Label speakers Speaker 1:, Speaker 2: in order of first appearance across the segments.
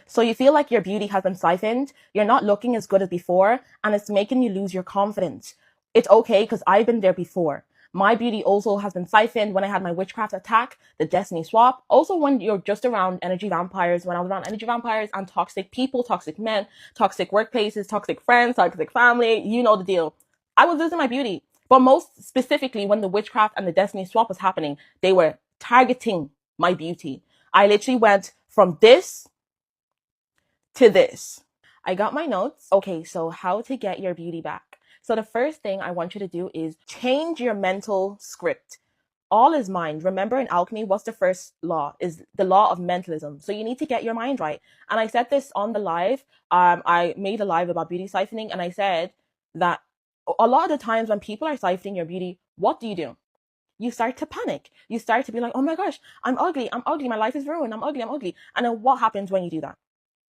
Speaker 1: So you feel like your beauty has been siphoned, you're not looking as good as before, and it's making you lose your confidence. It's okay because I've been there before. My beauty also has been siphoned when I had my witchcraft attack, the destiny swap. Also, when you're just around energy vampires, when I was around energy vampires and toxic people, toxic men, toxic workplaces, toxic friends, toxic family, you know the deal. I was losing my beauty. But most specifically, when the witchcraft and the destiny swap was happening, they were targeting my beauty. I literally went from this to this. I got my notes. Okay, so how to get your beauty back. So the first thing I want you to do is change your mental script. All is mind. Remember in alchemy, what's the first law? Is the law of mentalism. So you need to get your mind right. And I said this on the live. I made a live about beauty siphoning, and I said that a lot of the times when people are siphoning your beauty, what do? You start to panic. You start to be like, oh my gosh, I'm ugly, my life is ruined, I'm ugly. And then what happens when you do that?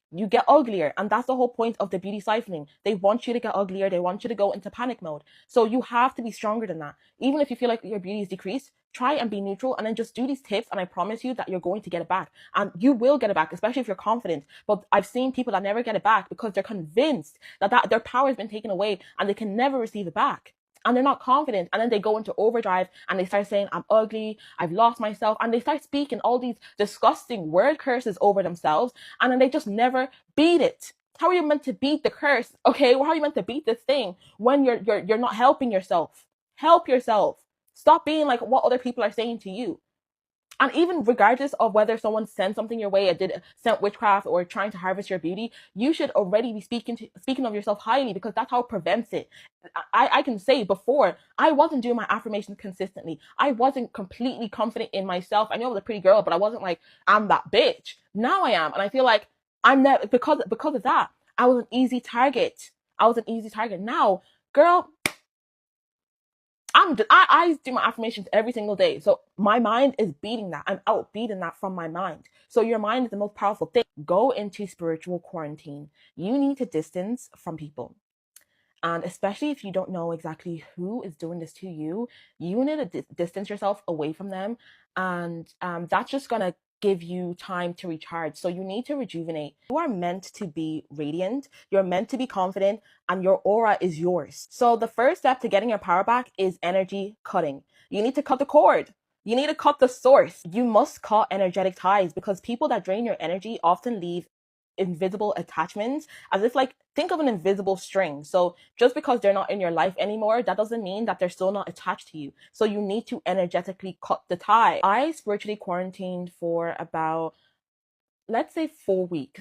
Speaker 1: You get uglier, and that's the whole point of the beauty siphoning. They want you to get uglier, they want you to go into panic mode. So you have to be stronger than that. Even if you feel like your beauty is decreased, try and be neutral, and then just do these tips, and I promise you that you're going to get it back. And you will get it back, especially if you're confident. But I've seen people that never get it back because they're convinced that their power has been taken away and they can never receive it back, and they're not confident, and then they go into overdrive and they start saying, I'm ugly, I've lost myself, and they start speaking all these disgusting word curses over themselves, and then they just never beat it. How are you meant to beat the curse? Okay, well, how are you meant to beat this thing when you're not helping yourself? Help yourself. Stop being like what other people are saying to you. And even regardless of whether someone sent something your way, sent witchcraft or trying to harvest your beauty, you should already be speaking of yourself highly, because that's how it prevents it. I can say before, I wasn't doing my affirmations consistently. I wasn't completely confident in myself. I knew I was a pretty girl, but I wasn't like, I'm that bitch. Now I am. And I feel like I'm never, because of that, I was an easy target. Now, girl, I do my affirmations every single day. So my mind is beating that. I'm out beating that from my mind. So your mind is the most powerful thing. Go into spiritual quarantine. You need to distance from people. And especially if you don't know exactly who is doing this to you, you need to distance yourself away from them. And that's just going to give you time to recharge. So you need to rejuvenate. You are meant to be radiant. You're meant to be confident, and your aura is yours. So the first step to getting your power back is energy cutting. You need to cut the cord. You need to cut the source. You must cut energetic ties, because people that drain your energy often leave invisible attachments, as if, like, think of an invisible string. So just because they're not in your life anymore, that doesn't mean that they're still not attached to you. So you need to energetically cut the tie. I spiritually quarantined for about, let's say, 4 weeks.